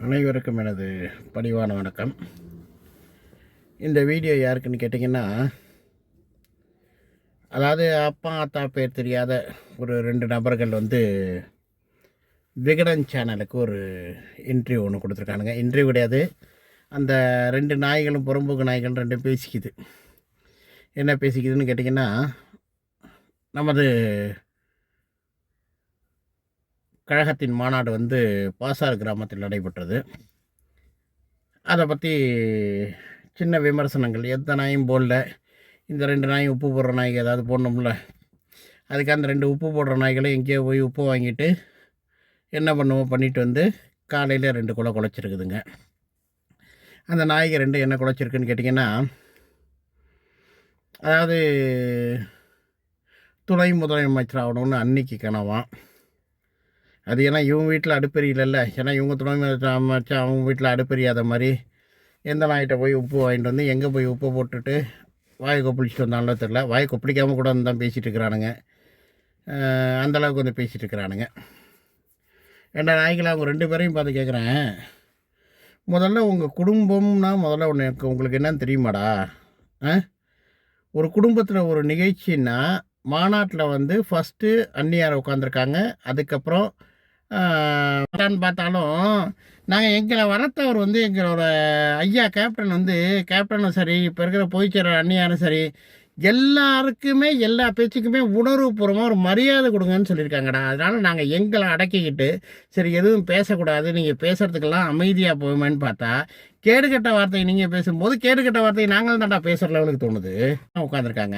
அனைவருக்கும் எனது பணிவான வணக்கம். இந்த வீடியோ யாருக்குன்னு கேட்டிங்கன்னா, அதாவது அப்பா ஆத்தா பேர் தெரியாத ஒரு 2 நபர்கள் விகடன் சேனலுக்கு ஒரு இன்டர்வியூ ஒன்று கொடுத்துருக்கானுங்க. இன்டர்வியூ கிடையாது, அந்த 2 நாய்களும் புறம்போக்கு நாய்கள் 2 பேசிக்குது. என்ன பேசிக்குதுன்னு கேட்டிங்கன்னா, நமது கழகத்தின் மாநாடு பாசார் கிராமத்தில் நடைபெற்றது. அதை பற்றி சின்ன விமர்சனங்கள். எந்த நாயும் போடல, இந்த 2 நாயும் உப்பு போடுற நாய்க்கு ஏதாவது போடணும்ல, அதுக்கு அந்த 2 உப்பு போடுற நாய்களை எங்கேயோ போய் உப்பு வாங்கிட்டு என்ன பண்ணுவோம் பண்ணிட்டு காலையில் 2 குலை குலைச்சிருக்குதுங்க. அந்த நாய்க்கு 2 என்ன குலைச்சிருக்குன்னு கேட்டிங்கன்னா, அதாவது துணை முதலமைச்சர் ஆகணும்னு அன்னைக்கு கனவான். அது ஏன்னா இவங்க வீட்டில் அடுப்பெரியல, ஏன்னா இவங்க துணை அமைச்சர் அவங்க வீட்டில் அடுப்பெரியாத மாதிரி எந்த நாய்கிட்ட போய் உப்பு வாங்கிட்டு எங்கே போய் உப்பு போட்டுட்டு வாயை கொப்பளிச்சிட்டு வந்தாங்களோ தெரில. வாயை கொப்பளிக்காமல் கூட தான் பேசிகிட்டு இருக்கிறானுங்க. அந்தளவுக்கு பேசிகிட்டு இருக்கிறானுங்க. ஏன்னா நாய்களை அவங்க 2 பேரையும் பார்த்து கேட்குறேன், முதல்ல உங்கள் குடும்பம்னா முதல்ல உங்களுக்கு என்னன்னு தெரியுமாடா? ஒரு குடும்பத்தில் ஒரு நிகழ்ச்சின்னா மாநாட்டில் ஃபஸ்ட்டு அண்ணியார் உட்காந்துருக்காங்க. அதுக்கப்புறம் பார்த்தாலும் நாங்கள் எங்களை வளர்த்தவர் எங்களோட ஐயா கேப்டனும் சரி, இப்போ இருக்கிற பொதுச்செயலாளர் அண்ணியாரும் சரி, எல்லாருக்குமே எல்லா பேச்சுக்குமே உணர்வுபூர்வமாக ஒரு மரியாதை கொடுங்கன்னு சொல்லியிருக்காங்கடா. அதனால் நாங்கள் எங்களை அடக்கிக்கிட்டு சரி எதுவும் பேசக்கூடாது, நீங்கள் பேசுகிறதுக்கெல்லாம் அமைதியாக போகுமேன்னு பார்த்தா, கேடுகட்ட வார்த்தையை நீங்கள் பேசும்போது கேடுகட்ட வார்த்தையை நாங்களும் தான்டா பேசுகிற லெவலுக்கு தோணுது. உட்காந்துருக்காங்க.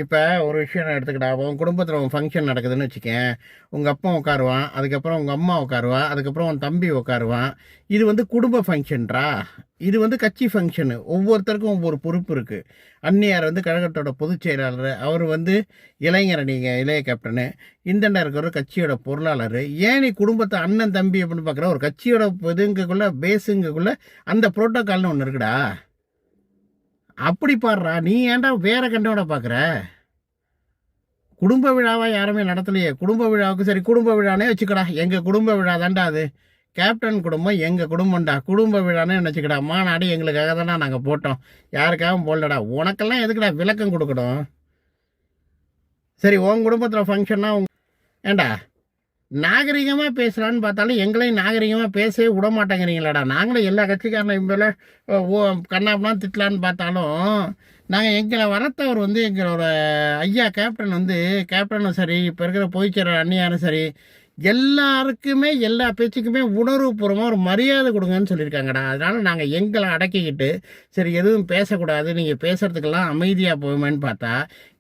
இப்போ ஒரு விஷயம் எடுத்துக்கிட்டா, உன் குடும்பத்தில் உன் ஃபங்க்ஷன் நடக்குதுன்னு வச்சுக்கேன். உங்கள் அப்பா உட்காருவான், அதுக்கப்புறம் உங்கள் அம்மா உட்காருவா, அதுக்கப்புறம் உன் தம்பி உட்காருவான். இது குடும்ப ஃபங்க்ஷன்ரா. இது கட்சி ஃபங்க்ஷனு. ஒவ்வொருத்தருக்கும் ஒவ்வொரு பொறுப்பு இருக்குது. அந்நியார் கழகத்தோட பொதுச் செயலாளர், அவர் இளைஞர், நீங்கள் இளைய கேப்டனு. இந்தண்டா இருக்கிற கட்சியோட பொருளாளர். ஏன் நீ குடும்பத்தை அண்ணன் தம்பி அப்படின்னு பார்க்குற? ஒரு கட்சியோட இதுங்கக்குள்ளே பேஸுங்கக்குள்ளே அந்த புரோட்டோக்கால்னு ஒன்று இருக்குடா. அப்படி பாடுறா. நீ ஏன்டா வேற கண்டோட பார்க்குற? குடும்ப விழாவா யாருமே நடத்தலையே. குடும்ப விழாவுக்கு சரி குடும்ப விழானே வச்சுக்கடா. எங்கள் குடும்ப விழா தாண்டா அது. கேப்டன் குடும்பம் எங்கள் குடும்பம்டா. குடும்ப விழானே நினச்சிக்கடா. மாநாடு எங்களுக்காக தானே நாங்கள் போட்டோம், யாருக்காகவும் போடலடா. உனக்கெல்லாம் எதுக்குடா விளக்கம் கொடுக்கணும்? சரி, உன் குடும்பத்தில் ஃபங்க்ஷன்னா ஏண்டா நாகரிகமாக பேசுகிறான்னு பார்த்தாலும் எங்களையும் நாகரிகமாக பேசவே விட மாட்டேங்கிறீங்களாடா. நாங்களும் எல்லா கட்சிக்காரனை இவ்வளோ கண்ணாப்பெலாம் திட்டலான்னு பார்த்தாலும் நாங்கள் எங்களை வளர்த்தவர் எங்களோட ஐயா கேப்டனும் சரி, இப்போ இருக்கிற பொதுச்செயலாளர் அண்ணியாரும் சரி, எல்லாருக்குமே எல்லா பேச்சுக்குமே உணர்வுபூர்வமாக ஒரு மரியாதை கொடுங்கன்னு சொல்லியிருக்காங்கடா. அதனால் நாங்கள் எங்களை அடக்கிக்கிட்டு சரி எதுவும் பேசக்கூடாது, நீங்கள் பேசுகிறதுக்கெல்லாம் அமைதியாக போகுமேன்னு பார்த்தா,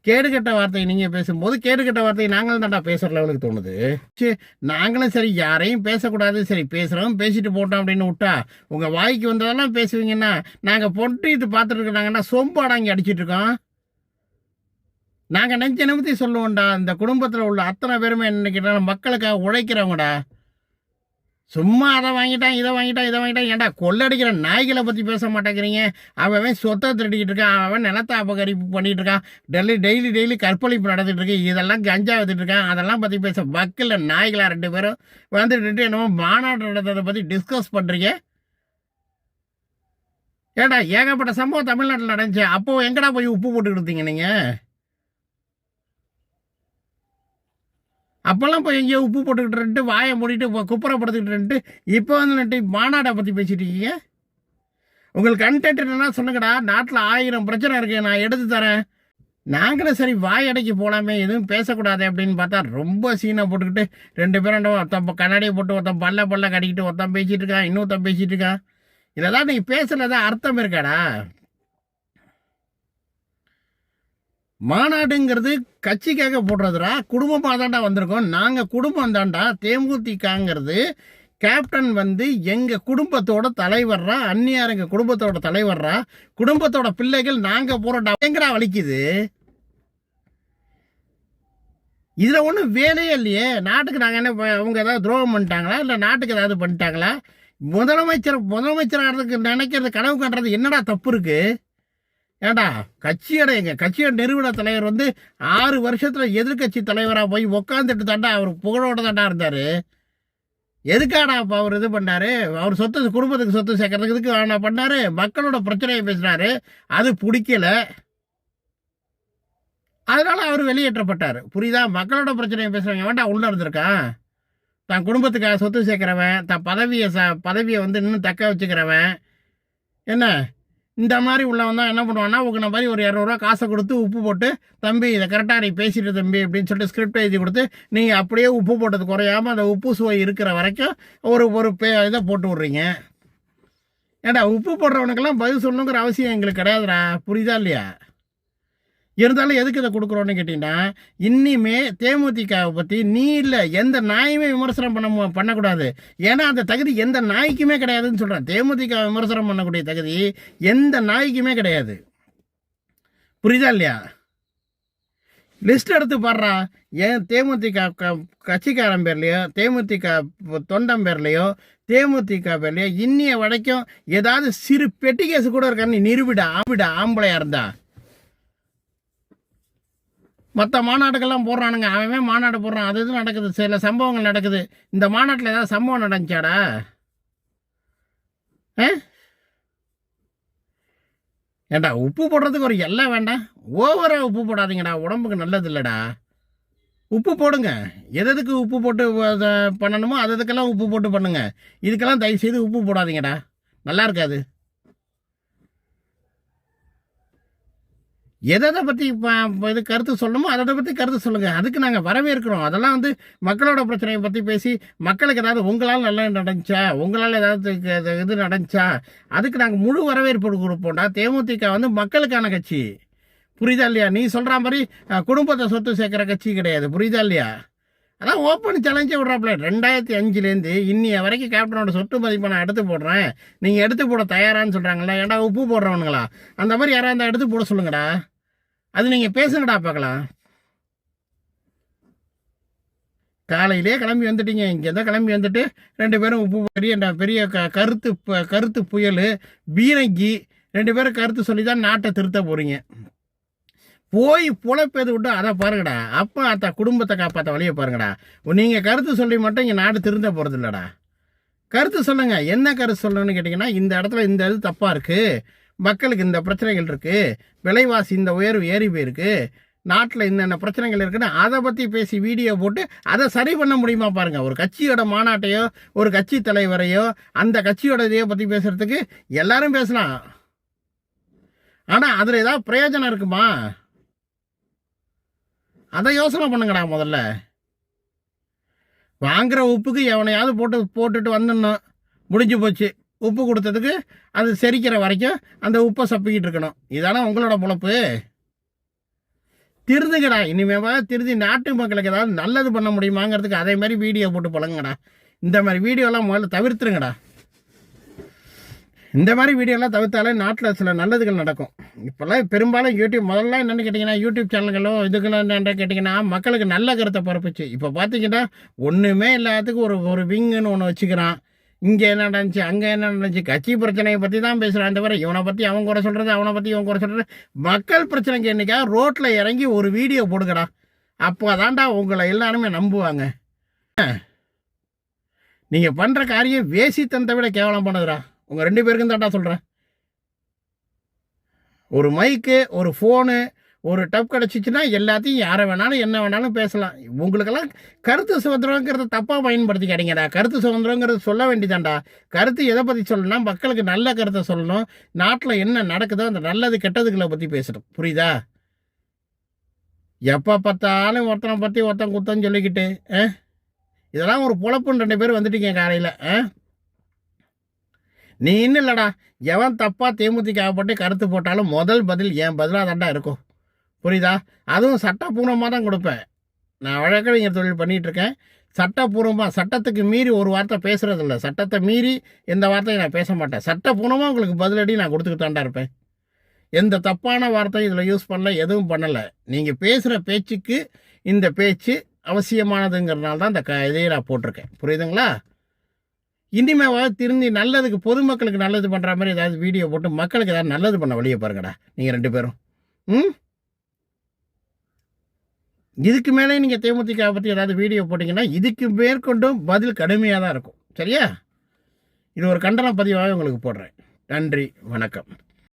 கேடுகட்ட வார்த்தையை நீங்கள் பேசும்போது கேடுகட்ட வார்த்தையை நாங்களும் தான்டா பேசுகிற லெவலுக்கு தோணுது. சரி, நாங்களும் சரி யாரையும் பேசக்கூடாது, சரி பேசுகிறோம் பேசிட்டு போட்டோம் அப்படின்னு விட்டா, உங்கள் வாய்க்கு வந்ததெல்லாம் பேசுவீங்கன்னா நாங்கள் பொட்டு இது பார்த்துட்டு இருக்கிறாங்கன்னா சொம்பாடா இங்கே அடிச்சிட்டு இருக்கோம். நாங்கள் நெஞ்ச நிமித்தி சொல்லுவோம்டா. இந்த குடும்பத்தில் உள்ள அத்தனை பேருமே என்ன மக்களுக்காக உழைக்கிறவங்கடா. சும்மா அதை வாங்கிட்டான் இதை வாங்கிட்டான் ஏன்டா கொள்ளடிக்கிற நாய்களை பற்றி பேச மாட்டேங்கிறீங்க? அவன் சொத்தை திருடிக்கிட்டு இருக்கான், அவன் நிலத்தை அபகரிப்பு பண்ணிகிட்டு இருக்கான், டெய்லி கற்பழிப்பு நடந்துட்டு இருக்கு, இதெல்லாம் கஞ்சா வச்சுட்டு இருக்கான், அதெல்லாம் பற்றி பேச வக்கில் நாய்களா 2 பேரும் என்னமோ மாநாடு நடந்ததை பற்றி டிஸ்கஸ் பண்ணுறீங்க. ஏடா ஏகப்பட்ட சம்பவம் தமிழ்நாட்டில் நடந்துச்சு. அப்போது எங்கடா போய் உப்பு போட்டு கொடுத்தீங்க நீங்கள்? அப்போல்லாம் போய் எங்கேயோ உப்பு போட்டுக்கிட்டு வாயை மூடிட்டு குப்புறப்படுத்திக்கிட்டு இப்போ மாநாடை பற்றி பேசிட்டு இருக்கீங்க. உங்களுக்கு கண்டென்ட் என்னன்னா சொல்லுங்கடா. நாட்டில் 1000 பிரச்சனை இருக்குது, நான் எடுத்து தரேன். நாங்களும் சரி வாயடைக்கு போகலாமே, எதுவும் பேசக்கூடாது அப்படின்னு பார்த்தா ரொம்ப சீனை போட்டுக்கிட்டு 2 பேரும் ஒருத்தன் கண்ணாடியை போட்டு ஒருத்தன் பல்ல கடிக்கிட்டு ஒருத்தன் பேசிகிட்டு இருக்கான், இன்னொருத்தன் பேசிகிட்டு இருக்கான். இதெல்லாம் நீங்கள் பேசுகிறதா அர்த்தம் இருக்காடா? மாநாடுங்கிறது கட்சிக்காக போடுறதுடா. குடும்பமாக தாண்டா வந்திருக்கோம். நாங்கள் குடும்பம் தாண்டா. தேமுதிகங்கிறது கேப்டன் எங்கள் குடும்பத்தோட தலைவர்றா. அந்நியார் எங்கள் குடும்பத்தோட தலைவர்றா. குடும்பத்தோட பிள்ளைகள் நாங்கள் போகிறோம்டா. எங்கடா வலிக்குது? இதில் ஒன்றும் வேலையே இல்லையே. நாட்டுக்கு நாங்கள் என்ன அவங்க ஏதாவது துரோகம் பண்ணிட்டாங்களா, இல்லை நாட்டுக்கு ஏதாவது பண்ணிட்டாங்களா? முதலமைச்சராகிறதுக்கு நினைக்கிறது, கனவு காட்டுறது என்னடா தப்பு இருக்குது? ஏண்டா கட்சியோட நிறுவன தலைவர் 6 வருஷத்தில் எதிர்கட்சி தலைவராக போய் உக்காந்துட்டு தாண்டா அவர் புகழோட தாண்டா இருந்தார். எதுக்காடா அப்போ அவர் இது பண்ணாரு? அவர் சொத்து குடும்பத்துக்கு சொத்து சேர்க்கறதுக்கு நான் பண்ணாரு. மக்களோட பிரச்சனையை பேசினாரு. அது பிடிக்கல. அதனால அவர் வெளியேற்றப்பட்டார். புரியுதா? மக்களோட பிரச்சனையை பேசுறவங்க வேண்டாம் உள்ள இருந்திருக்கான். தான் குடும்பத்துக்காக சொத்து சேர்க்கிறவன், தான் பதவியை வந்து இன்னும் தக்க வச்சுக்கிறவன், என்ன இந்த மாதிரி உள்ளவன் தான் என்ன பண்ணுவான்னா, உங்களை மாதிரி ஒரு 200 காசை கொடுத்து உப்பு போட்டு, தம்பி இதை கரெக்டாக நீ பேசிட்டு தம்பி அப்படின்னு சொல்லிட்டு ஸ்கிரிப்ட் எழுதி கொடுத்து, நீங்கள் அப்படியே உப்பு போட்டது குறையாமல் அந்த உப்பு சுவை இருக்கிற வரைக்கும் ஒரு ஒரு இதை போட்டு விட்றீங்க. ஏண்டா உப்பு போடுறவனுக்கெல்லாம் பதில் சொல்லணுங்கிற அவசியம் எங்களுக்கு கிடையாதுடா. புரியுதா இல்லையா? இருந்தாலும் எதுக்கு இதை கொடுக்குறோன்னு கேட்டிங்கன்னா, இனிமே தேமுதிகவை பற்றி நீ இல்லை எந்த நாயுமே விமர்சனம் பண்ணக்கூடாது. ஏன்னா அந்த தகுதி எந்த நாய்க்குமே கிடையாதுன்னு சொல்கிறேன். தேமுதிக விமர்சனம் பண்ணக்கூடிய தகுதி எந்த நாய்க்குமே கிடையாது. புரியுதா இல்லையா? லிஸ்ட் எடுத்து பாடுறா. ஏன் தேமுதிக கட்சிக்காரன் பேர்லையோ, தேமுதிக தொண்டம் பேர்லையோ, தேமுதிக பேர்லையோ இன்னிய வரைக்கும் ஏதாவது சிறு பெட்டி கேஸு கூட இருக்கான்னு நிரூபிடா ஆம்பளையா இருந்தா. மற்ற மாநாடுகள்லாம் போடுறானுங்க. அவன் மாநாடு போடுறான். அது இது நடக்குது, சில சம்பவங்கள் நடக்குது. இந்த மாநாட்டில் ஏதாவது சம்பவம் நடந்துச்சாடா? ஏண்டா உப்பு போடுறதுக்கு ஒரு எல்லாம் வேண்டாம். ஓவராக உப்பு போடாதீங்கடா, உடம்புக்கு நல்லது இல்லைடா. உப்பு போடுங்க. எதுக்கு உப்பு போட்டு பண்ணணுமோ அதுக்கெல்லாம் உப்பு போட்டு பண்ணுங்க. இதுக்கெல்லாம் தயவு செய்து உப்பு போடாதீங்கடா, நல்லா இருக்காது. எதை பற்றி இது கருத்து சொல்லணுமோ அதை பற்றி கருத்து சொல்லுங்கள். அதுக்கு நாங்கள் வரவேற்கிறோம். அதெல்லாம் வந்து மக்களோட பிரச்சனையை பற்றி பேசி மக்களுக்கு ஏதாவது உங்களால் நல்லா நடந்துச்சா, உங்களால் ஏதாவது இது நடந்துச்சா, அதுக்கு நாங்கள் முழு வரவேற்பு கொடுப்போம்டா. தேமுதிக வந்து மக்களுக்கான கட்சி. புரியுதா இல்லையா? நீ சொல்கிற மாதிரி குடும்பத்தை சொத்து சேர்க்குற கட்சி கிடையாது. புரியுதா இல்லையா? அதான் ஓப்பன் சேலஞ்சே விட்றாப்புல. 2005 இன்னிய வரைக்கும் கேப்டனோட சொத்து மதிப்பை நான் எடுத்து போடுறேன், நீங்கள் எடுத்து போட தயாரான்னு சொல்கிறாங்களா? ஏன்டா உப்பு போடுறவனுங்களா? அந்த மாதிரி யாராவது இருந்தால் எடுத்து போட சொல்லுங்கடா. அது நீங்கள் பேசுங்கடா பார்க்கலாம். காலையிலே கிளம்பி வந்துட்டீங்க. இங்கே தான் கிளம்பி வந்துட்டு 2 பேரும் உப்பு பெரிய கருத்து புயல் பீரங்கி 2 பேரும் கருத்து சொல்லி தான் நாட்டை திருத்த போகிறீங்க. போய் புழைப்பது விட்டு அதை பாருங்கடா. அப்போ அத்த குடும்பத்தை காப்பாற்ற வழியை பாருங்கடா. நீங்கள் கருத்து சொல்லி மட்டும் இங்கே நாடு திருந்த போகிறது இல்லைடா. கருத்து சொல்லுங்கள். என்ன கருத்து சொல்லணும்னு கேட்டிங்கன்னா, இந்த இடத்துல இந்த இது தப்பாக இருக்குது, மக்களுக்கு இந்த பிரச்சனைகள் இருக்குது, விலைவாசி இந்த உயர்வு ஏறி போயிருக்கு, நாட்டில் என்னென்ன பிரச்சனைகள் இருக்குன்னு அதை பற்றி பேசி வீடியோ போட்டு அதை சரி பண்ண முடியுமா பாருங்கள். ஒரு கட்சியோட மாநாட்டையோ ஒரு கட்சி தலைவரையோ அந்த கட்சியோட இதையோ பற்றி பேசுகிறதுக்கு எல்லாரும் பேசலாம். ஆனால் அதில் ஏதாவது பிரயோஜனம் இருக்குமா? அதை யோசனை பண்ணுங்கடா. முதல்ல வாங்குகிற உப்புக்கு எவனையாவது போட்டுட்டு வந்துடணும். முடிஞ்சு போச்சு. உப்பு கொடுத்ததுக்கு அது செரிக்கிற வரைக்கும் அந்த உப்பை சப்பிக்கிட்டு இருக்கணும். இதானே உங்களோட பொழப்பு? திருந்துங்கடா. இனிமேவா திருந்தி நாட்டு மக்களுக்கு ஏதாவது நல்லது பண்ண முடியுமாங்கிறதுக்கு அதே மாதிரி வீடியோ போட்டு பழங்குங்கடா. இந்த மாதிரி வீடியோலாம் முதல்ல தவிர்த்துருங்கடா. இந்த மாதிரி வீடியோலாம் தவிர்த்தாலே நாட்டில் சில நல்லதுகள் நடக்கும். இப்போல்லாம் பெரும்பாலும் முதல்ல என்னென்னு கேட்டிங்கன்னா, யூடியூப் சேனல்களோ இதுக்கெல்லாம் என்னென்னு கேட்டிங்கன்னா மக்களுக்கு நல்ல கருத்தை பரப்புச்சு. இப்போ பார்த்தீங்கன்னா ஒன்றுமே இல்லாததுக்கு ஒரு விங்குன்னு ஒன்று வச்சுக்கிறான். இங்கே என்ன நடந்துச்சு, அங்கே என்ன நடந்துச்சு, கட்சி பிரச்சனையை பற்றி தான் பேசுகிறான். தவிர இவனை பற்றி அவன் குறை சொல்கிறது, அவனை பற்றி இவன் குறை சொல்கிறது. மக்கள் பிரச்சனைக்கு என்றைக்கா ரோட்டில் இறங்கி ஒரு வீடியோ போடுங்கடா. அப்போ அதான்டா உங்களை எல்லாருமே நம்புவாங்க. நீங்கள் பண்ணுற காரியம் வேசித்தனத்தை விட கேவலம் பண்ணுதுடா. உங்கள் 2 பேருக்கும் தான்டா சொல்கிறேன். ஒரு மைக்கு, ஒரு ஃபோனு, ஒரு டப் கிடச்சிச்சின்னா எல்லாத்தையும் யாரை வேணாலும் என்ன வேணாலும் பேசலாம். உங்களுக்கெல்லாம் கருத்து சுதந்திரங்கிறத தப்பாக பயன்படுத்திக்காதீங்கடா. கருத்து சுதந்திரங்கிறது சொல்ல வேண்டியதாண்டா. கருத்து எதை பற்றி சொல்லணும்னா மக்களுக்கு நல்ல கருத்தை சொல்லணும். நாட்டில் என்ன நடக்குதோ அந்த நல்லது கெட்டதுகளை பற்றி பேசணும். புரியுதா? எப்போ பார்த்தாலும் ஒருத்தனை பற்றி ஒருத்தன் குத்தம் சொல்லிக்கிட்டு இதெல்லாம் ஒரு பொழப்புன்னு 2 பேர் வந்துட்டீங்க காலையில். நீ இன்னும் இல்லைடா. எவன் தப்பாக தேமுதிகப்பட்டு கருத்து போட்டாலும் முதல் பதில் என் பதிலாக தாண்டா இருக்கும். புரியுதா? அதுவும் சட்டப்பூர்வமாக தான் கொடுப்பேன். நான் வழக்கறிஞர் தொழில் பண்ணிகிட்ருக்கேன். சட்டப்பூர்வமாக, சட்டத்துக்கு மீறி ஒரு வார்த்தை பேசுகிறதில்ல. சட்டத்தை மீறி எந்த வார்த்தையும் நான் பேச மாட்டேன். சட்டப்பூர்வமாக உங்களுக்கு பதிலடி நான் கொடுத்துக்கிட்டு தாண்டா இருப்பேன். எந்த தப்பான வார்த்தையும் இதில் யூஸ் பண்ணல, எதுவும் பண்ணலை. நீங்கள் பேசுகிற பேச்சுக்கு இந்த பேச்சு அவசியமானதுங்கிறதுனால தான் இந்த இதையை நான் போட்டிருக்கேன். புரியுதுங்களா? இனிமேவாவது திருந்தி நல்லதுக்கு, பொதுமக்களுக்கு நல்லது பண்ணுற மாதிரி ஏதாவது வீடியோ போட்டு மக்களுக்கு ஏதாவது நல்லது பண்ண வழியை பாருங்கடா நீங்கள் 2 பேரும். இதுக்கு மேலே நீங்கள் தேமுதிக பற்றி ஏதாவது வீடியோ போட்டிங்கன்னா இதுக்கு மேற்கொண்டும் பதில் கடுமையாக தான் இருக்கும். சரியா? இது ஒரு கண்டன பதிவாக உங்களுக்கு போடுறேன். நன்றி, வணக்கம்.